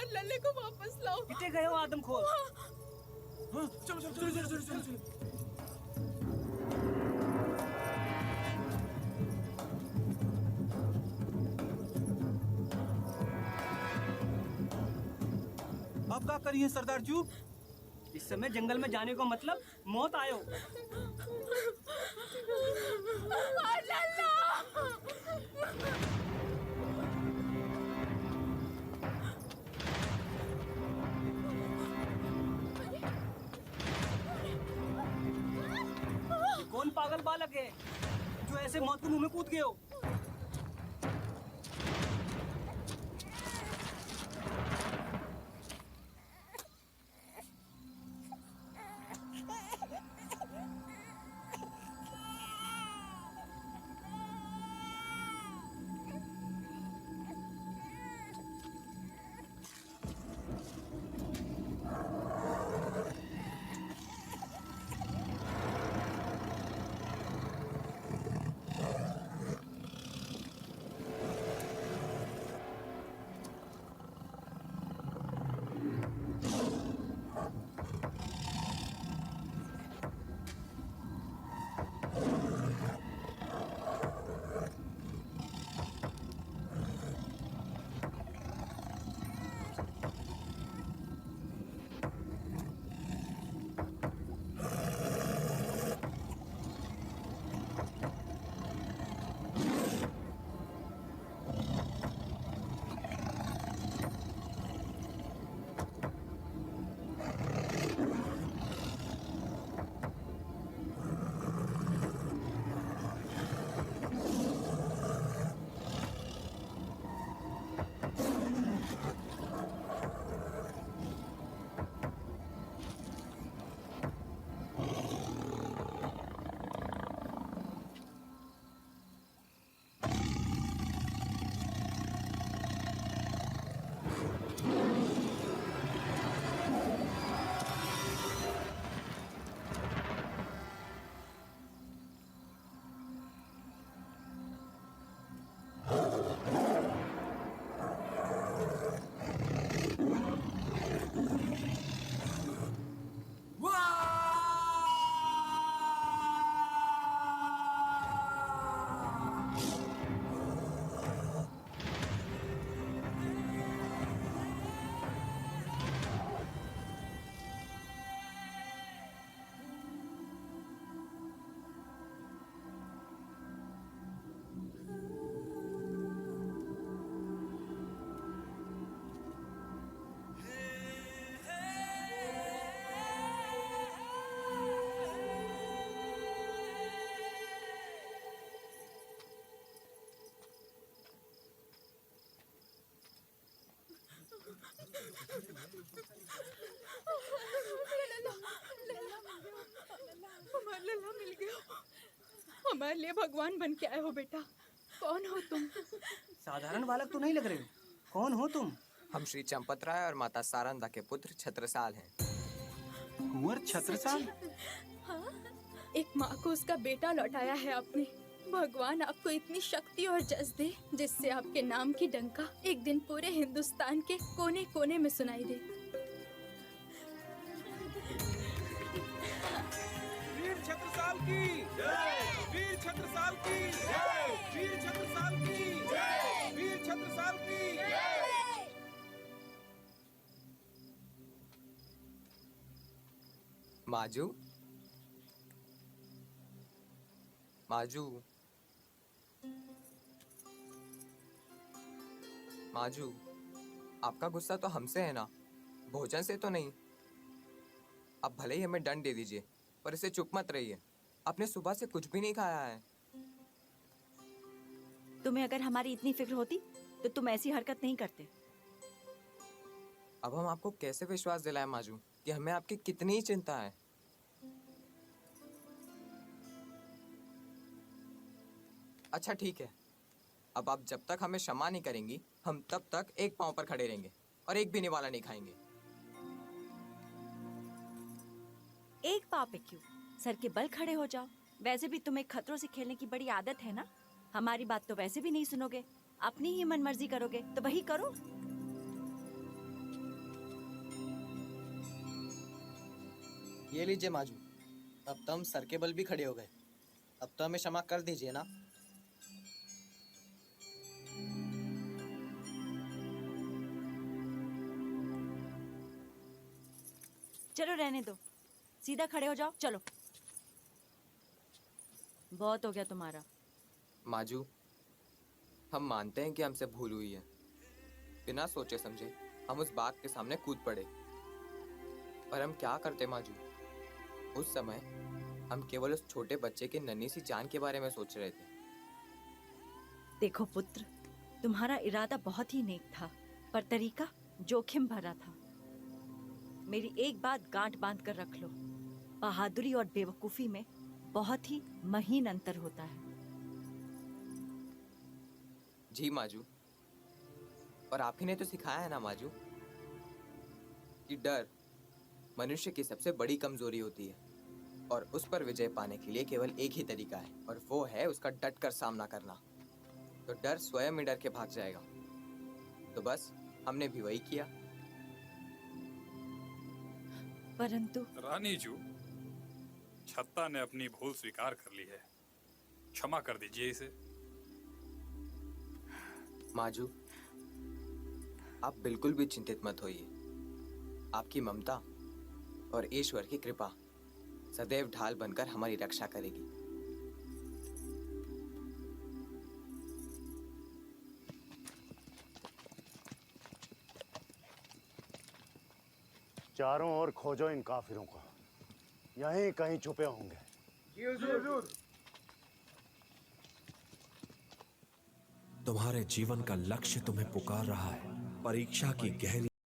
और लल्ले को वापस लाओ। कितने गए हो आदमखोर? चलो चलो चलो चलो चलो चलो। अब क्या करिए सरदार जी? इस समय जंगल में जाने का मतलब मौत आयो। और लल्ला! ये कौन पागल बालक है जो ऐसे मौत के मुंह में कूद गए हो? हमारा लल्ला मिल गया। हमारे लिए भगवान बन के आए हो बेटा। कौन हो तुम? साधारण बालक तो नहीं लग रहे हो। कौन हो तुम? हम श्री चंपत राय और माता सारंदा के पुत्र छत्रसाल हैं। कुंवर छत्रसाल? एक माँ को उसका बेटा लौटाया है आपने। भगवान आपको इतनी शक्ति और जस दे जिससे आपके नाम की डंका एक दिन पूरे हिंदुस्तान के कोने कोने में सुनाई दे। वीर छत्रसाल की जय! वीर छत्रसाल की जय! वीर छत्रसाल की जय! वीर छत्रसाल की जय! माजू, माजू, माजू, आपका गुस्सा तो हमसे है ना, भोजन से तो नहीं। आप भले ही हमें दंड दे दीजिए पर इसे चुप मत रहिए। आपने सुबह से कुछ भी नहीं खाया है। तुम्हें अगर हमारी इतनी फिक्र होती तो तुम ऐसी हरकत नहीं करते। अब हम आपको कैसे विश्वास दिलाएं माजू कि हमें आपकी कितनी ही चिंता है। अच्छा ठीक है, अब आप जब तक हमें क्षमा नहीं करेंगी हम तब तक एक पांव पर खड़े रहेंगे और एक भी निवाला नहीं खाएंगे। एक पाँव पे क्यों, सर के बल खड़े हो जाओ। वैसे भी तुम्हें खतरों से खेलने की बड़ी आदत है ना। हमारी बात तो वैसे भी नहीं सुनोगे, अपनी ही मनमर्जी करोगे तो वही करो। ये लीजिए माजू, अब तो हम सर के बल भी खड़े हो गए। अब तो हमें क्षमा कर दीजिए ना। चलो रहने दो, सीधा खड़े हो जाओ। चलो, बहुत हो गया तुम्हारा। माजू, हम मानते हैं कि हमसे भूल हुई है। बिना सोचे समझे हम उस बाघ के सामने कूद पड़े। पर हम क्या करते माजू? उस समय हम केवल उस छोटे बच्चे की नन्ही सी जान के बारे में सोच रहे थे। देखो पुत्र, तुम्हारा इरादा बहुत ही नेक था, पर तरीका जोखिम भरा था। मेरी एक बात गांठ बांध कर रख लो, बहादुरी और बेवकूफी में बहुत ही महीन अंतर होता है। जी माजू, और आप ही ने तो सिखाया है ना माजू कि डर मनुष्य की सबसे बड़ी कमजोरी होती है और उस पर विजय पाने के लिए केवल एक ही तरीका है, और वो है उसका डट कर सामना करना। तो डर स्वयं ही डर के भाग जाएगा। तो बस हमने भी वही किया। परंतु रानी जू, छत्ता ने अपनी भूल स्वीकार कर ली है, क्षमा कर दीजिए इसे। माजू, आप बिल्कुल भी चिंतित मत होइए। आपकी ममता और ईश्वर की कृपा सदैव ढाल बनकर हमारी रक्षा करेगी। चारों ओर खोजो इन काफिरों को, यहीं कहीं छुपे होंगे। तुम्हारे जीवन का लक्ष्य तुम्हें पुकार रहा है। परीक्षा की गहरी